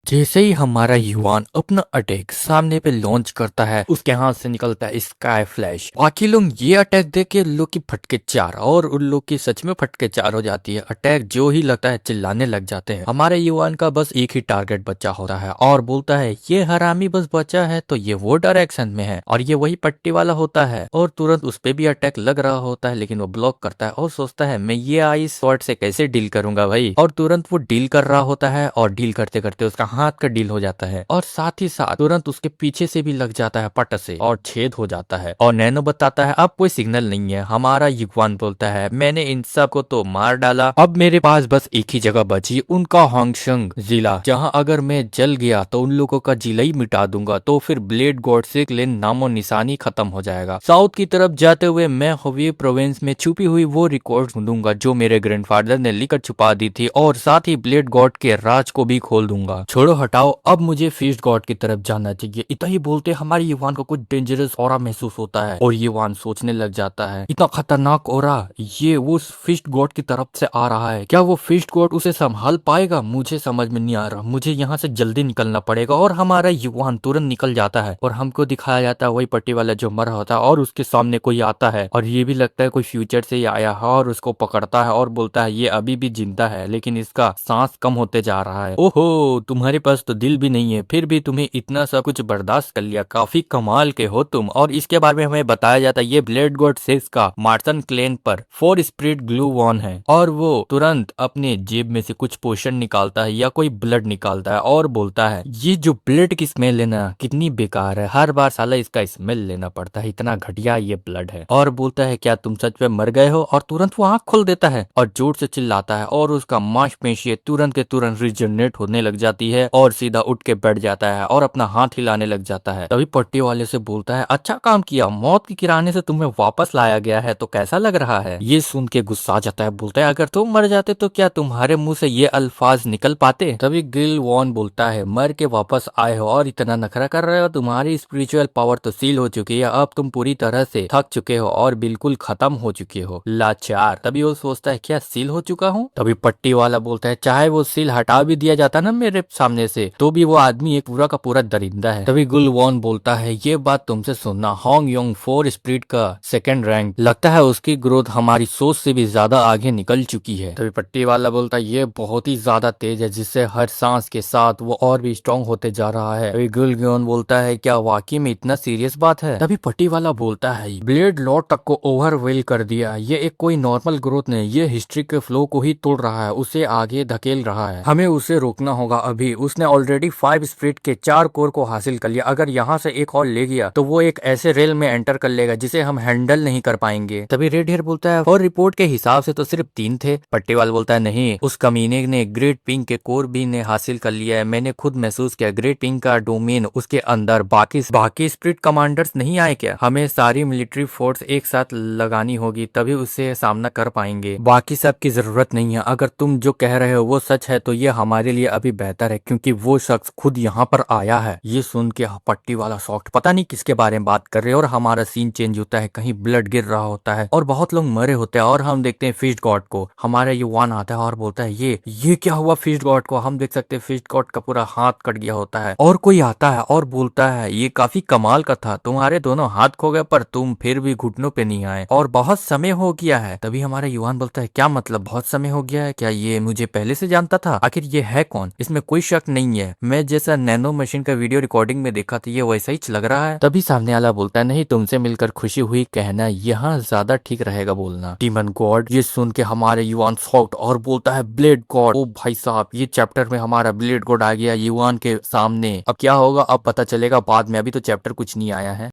जैसे ही हमारा युवान अपना अटैक सामने पे लॉन्च करता है, उसके हाथ से निकलता है स्काई फ्लैश। बाकी लोग ये अटैक देख के उन लोग की फटके चार, और उन लोग की सच में फटके चार हो जाती है। अटैक जो ही लगता है चिल्लाने लग जाते हैं। हमारे युवान का बस एक ही टारगेट बचा होता है और बोलता है ये हरामी बस बचा है तो ये वो डायरेक्शन में है और ये वही पट्टी वाला होता है, और तुरंत उस पे भी अटैक लग रहा होता है, लेकिन वो ब्लॉक करता है और सोचता है मैं ये आइस शॉट से कैसे डील करूंगा भाई। और तुरंत वो डील कर रहा होता है और डील करते करते उसका हाथ का डील हो जाता है, और साथ ही साथ तुरंत उसके पीछे से भी लग जाता है पट से और छेद हो जाता है। और नैनो बताता है अब कोई सिग्नल नहीं है। हमारा युवान बोलता है मैंने इन सब को तो मार डाला, अब मेरे पास बस एक ही जगह बची, उनका होंगशंग जिला, जहां अगर मैं जल गया तो उन लोगों का जिला ही मिटा दूंगा, तो फिर ब्लेड गॉड से क्लेन नामो निशानी खत्म हो जाएगा। साउथ की तरफ जाते हुए मैं हुई प्रोविंस में छुपी हुई वो रिकॉर्ड ढूंढूंगा जो मेरे ग्रैंडफादर ने लिखकर छुपा दी थी, और साथ ही ब्लेड गॉड के राज को भी खोल दूंगा। छोड़ो हटाओ, अब मुझे फिस्ट गॉड की तरफ जाना चाहिए। इतना ही बोलते हमारे युवान को कुछ डेंजरस ऑरा महसूस होता है और युवान सोचने लग जाता है इतना खतरनाक ऑरा, ये वो फिस्ट गॉड की तरफ से आ रहा है। क्या वो फिस्ट गॉड उसे संभाल पाएगा? मुझे समझ में नहीं आ रहा, मुझे यहाँ से जल्दी निकलना पड़ेगा। और हमारा युवान तुरंत निकल जाता है और हमको दिखाया जाता है वही पट्टी वाला जो मर रहा होता है, और उसके सामने कोई आता है और ये भी लगता है कोई फ्यूचर से ही आया है, और उसको पकड़ता है और बोलता है ये अभी भी जिंदा है लेकिन इसका सांस कम होते जा रहा है। ओहो, तुम्हारे पास तो दिल भी नहीं है, फिर भी तुम्हें इतना सब कुछ बर्दाश्त कर लिया, काफी कमाल के हो तुम। और इसके बारे में हमें बताया जाता है ये ब्लेड गॉड 6 का मार्सन क्लेन पर 4 स्पिरिट ग्लू वॉन है, और वो तुरंत अपने जेब में से कुछ पोशन निकालता है या कोई ब्लड निकालता है और बोलता है ये जो ब्लड की स्मेल लेना कितनी बेकार है, हर बार साला इसका स्मेल लेना पड़ता है, इतना घटिया ये ब्लड है। और बोलता है क्या तुम सच में मर गए हो? और तुरंत वो आंख खोल देता है और जोर से चिल्लाता है और उसका मांसपेशियां तुरंत के तुरंत रिजनरेट होने लग जाती है और सीधा उठ के बैठ जाता है और अपना हाथ हिलाने लग जाता है। तभी पट्टी वाले से बोलता है अच्छा काम किया, मौत के किराने से तुम्हें वापस लाया गया है, तो कैसा लग रहा है? ये सुन के गुस्सा आ जाता है, बोलता है अगर तुम मर जाते तो क्या तुम्हारे मुंह से ये अल्फाज निकल पाते? तभी गिल वॉन बोलता है मर के वापस आए हो और इतना नखरा कर रहे हो, तुम्हारी स्पिरिचुअल पावर तो सील हो चुकी है, अब तुम पूरी तरह से थक चुके हो और बिल्कुल खत्म हो चुके हो, लाचार। तभी वो सोचता है क्या सील हो चुका हूँ? तभी पट्टी वाला बोलता है चाहे वो सील हटा भी दिया जाता ना मेरे सामने से तो भी वो आदमी एक पूरा का पूरा दरिंदा है। तभी गुल वॉन बोलता है ये बात तुमसे सुनना, होंग योंग 4 स्पिरिट का सेकंड रैंक, लगता है उसकी ग्रोथ हमारी सोच से भी ज्यादा आगे निकल चुकी है। तभी पट्टी वाला बोलता है ये बहुत ही ज्यादा तेज है, जिससे हर सांस के साथ वो और भी स्ट्रॉन्ग होते जा रहा है। तभी गुल वॉन बोलता है क्या वाकई में इतना सीरियस बात है? तभी पट्टी वाला बोलता है ब्लेड लॉर्ड तक को ओवरवेल कर दिया, ये एक कोई नॉर्मल ग्रोथ नहीं, ये हिस्ट्री के फ्लो को ही तोड़ रहा है, उसे आगे धकेल रहा है, हमें उसे रोकना होगा अभी। उसने ऑलरेडी 5 स्पिरिट के 4 कोर को हासिल कर लिया, अगर यहाँ से एक और ले गया तो वो एक ऐसे रेल में एंटर कर लेगा जिसे हम हैंडल नहीं कर पाएंगे। तभी रेड हेयर बोलता है और रिपोर्ट के हिसाब से तो सिर्फ 3 थे। पट्टीवाल बोलता है नहीं, उस कमीने ने ग्रेट पिंक के कोर भी ने हासिल कर लिया है, मैंने खुद महसूस किया, ग्रेट पिंक का डोमेन उसके अंदर। बाकी स्पिरिट कमांडर्स नहीं आए क्या? हमें सारी मिलिट्री फोर्स एक साथ लगानी होगी तभी उससे सामना कर पाएंगे, बाकी सब की जरूरत नहीं है। अगर तुम जो कह रहे हो वो सच है तो ये हमारे लिए अभी बेहतर है क्योंकि वो शख्स खुद यहाँ पर आया है। ये सुन के पट्टी वाला सॉफ्ट पता नहीं किसके बारे में बात कर रहे हैं, और हमारा सीन चेंज होता है, कहीं ब्लड गिर रहा होता है और बहुत लोग मरे होते हैं, और हम देखते हैं फिस्ट गॉड को। हमारा युवान आता है और बोलता है ये क्या हुआ फिस्ट गॉड को? हम देख सकते हैं फिस्ट गॉड का पूरा हाथ कट गया होता है, और कोई आता है और बोलता है ये काफी कमाल का था, तुम्हारे दोनों हाथ खो गए पर तुम फिर भी घुटनों पे नहीं आए और बहुत समय हो गया है। तभी हमारा युवान बोलता है क्या मतलब बहुत समय हो गया है? क्या ये मुझे पहले से जानता था? आखिर ये है कौन? इसमें कोई शक नहीं है, मैं जैसा नैनो मशीन का वीडियो रिकॉर्डिंग में देखा था ये वैसा ही लग रहा है। तभी सामने वाला बोलता है नहीं, तुमसे मिलकर खुशी हुई, कहना यहाँ ज्यादा ठीक रहेगा बोलना डीमन गॉड। ये सुन के हमारे युवान शॉक्ड और बोलता है ब्लेड गॉड। ओ भाई साहब, ये चैप्टर में हमारा ब्लेड गॉड आ गया युवान के सामने, अब क्या होगा अब पता चलेगा बाद में, अभी तो चैप्टर कुछ नहीं आया है।